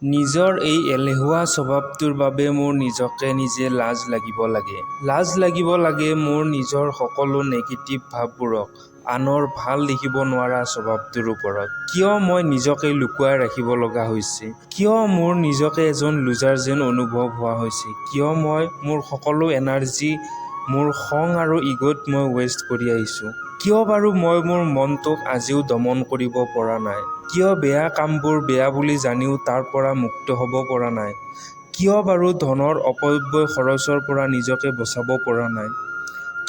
নিজৰ এই এলেহুৱা স্বভাৱটোৰ বাবে মোৰ নিজকে নিজে লাজ লাগিব লাগে। লাজ লাগিব লাগে মোৰ নিজৰ সকলো নেগেটিভ ভাৱবোৰক, আনৰ ভাল দেখিব নোৱাৰা স্বভাৱটোৰ ওপৰত। কিয় মই নিজকে লুকুৱাই ৰাখিব লগা হৈছে? কিয় মোৰ নিজকে এজন লুজাৰ যেন অনুভৱ হোৱা হৈছে? কিয় মই মোৰ সকলো এনাৰ্জি মোৰ খং আৰু ইগ'ত মই ৱেষ্ট কৰি আহিছোঁ? কিয় বাৰু মই মোৰ মনটোক আজিও দমন কৰিব পৰা নাই? কিয় বেয়া কামবোৰ বেয়া বুলি জানিও তাৰ পৰা মুক্ত হ'ব পৰা নাই? কিয় বাৰু ধনৰ অপব্যয় খৰচৰ পৰা নিজকে বচাব পৰা নাই?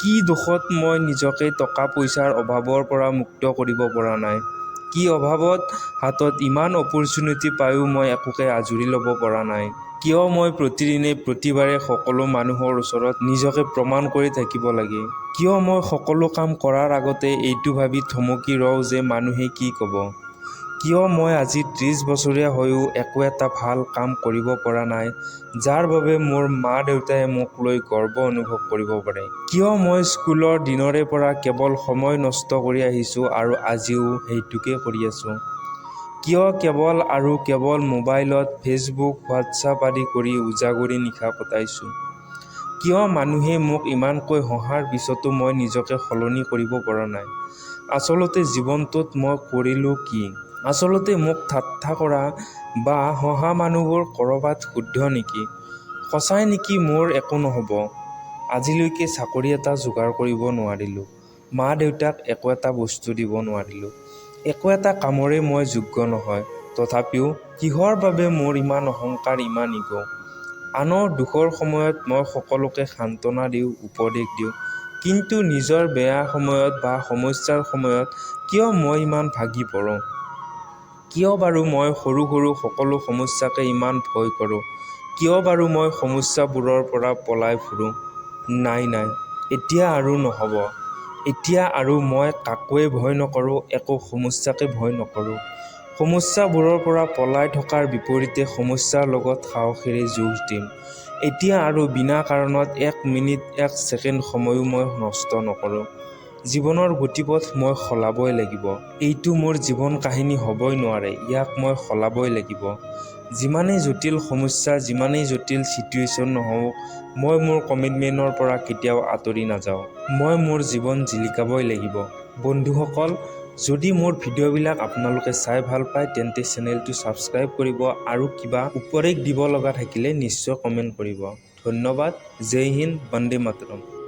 কি দোষত মই নিজকে টকা পইচাৰ অভাৱৰ পৰা মুক্ত কৰিব পৰা নাই? কি অভাৱত হাতত ইমান অপৰচুনিটি পায়ো মই একোকে আজৰি ল'ব পৰা নাই? কিয় মই প্ৰতিদিনে প্ৰতিবাৰে সকলো মানুহৰ ওচৰত নিজকে প্ৰমাণ কৰি থাকিব লাগে? কিয় মই সকলো কাম কৰাৰ আগতে এইটো ভাবি থমকি ৰওঁ যে মানুহে কি ক'ব? কিয় মই আজি 30 বছৰীয়া হৈও একো এটা ভাল কাম কৰিব পৰা নাই, যাৰ বাবে মোৰ মা দেউতাই মোক লৈ গৰ্ব অনুভৱ কৰিব পাৰে? কিয় মই স্কুলৰ দিনৰে পৰা কেৱল সময় নষ্ট কৰি আহিছোঁ আৰু আজিও সেইটোকে কৰি আছোঁ? কিয় কেৱল আৰু কেৱল মোবাইলত ফেচবুক, হোৱাটছআপ আদি কৰি উজাগৰি নিশা কটাইছোঁ? কিয় মানুহে মোক ইমানকৈ হঁহাৰ পিছতো মই নিজকে সলনি কৰিব পৰা নাই? আচলতে জীৱনটোত মই কৰিলোঁ কি? আচলতে মোক ঠাট্টা কৰা বা হঁহা মানুহবোৰ ক'ৰবাত শুদ্ধ নেকি? সঁচাই নেকি মোৰ একো নহ'ব? আজিলৈকে চাকৰি এটা যোগাৰ কৰিব নোৱাৰিলোঁ। মা দেউতাক একো এটা বস্তু দিব নোৱাৰিলোঁ। একো এটা কামৰে মই যোগ্য নহয়। তথাপিও কিহৰ বাবে মোৰ ইমান অহংকাৰ, ইমান ইগ'? আনৰ দুখৰ সময়ত মই সকলোকে সান্তনা দিওঁ, উপদেশ দিওঁ। কিন্তু নিজৰ বেয়া সময়ত বা সমস্যাৰ সময়ত কিয় মই ইমান ভাগি পৰোঁ? কিয় বাৰু মই সৰু সৰু সকলো সমস্যাকে ইমান ভয় কৰোঁ? কিয় বাৰু মই সমস্যাবোৰৰ পৰা পলাই ফুৰোঁ? নাই, এতিয়া আৰু নহ'ব। এতিয়া আৰু মই কাকোৱে ভয় নকৰোঁ, একো সমস্যাকে ভয় নকৰোঁ। সমস্যাবোৰৰ পৰা পলাই থকাৰ বিপৰীতে সমস্যাৰ লগত সাহসেৰে যুঁজ দিম। এতিয়া আৰু বিনা কাৰণত 1 মিনিট 1 ছেকেণ্ড সময়ো মই নষ্ট নকৰোঁ। জীৱনৰ গতিপথ মই সলাবই লাগিব। এইটো মোৰ জীৱন কাহিনী হ'বই নোৱাৰে, ইয়াক মই সলাবই লাগিব। যিমানেই জটিল সমস্যা, যিমানেই জটিল চিটুৱেশ্যন নহওক, মই মোৰ কমিটমেণ্টৰ পৰা কেতিয়াও আঁতৰি নাযাওঁ। মই মোৰ জীৱন জিলিকাবই লাগিব। বন্ধুসকল, যদি মোৰ ভিডিঅ'বিলাক আপোনালোকে চাই ভাল পায় তেন্তে চেনেলটো ছাবস্ক্ৰাইব কৰিব আৰু কিবা উপদেশ দিব লগা থাকিলে নিশ্চয় কমেণ্ট কৰিব। ধন্যবাদ। জয় হিন্দ, বন্দে মাতৰম।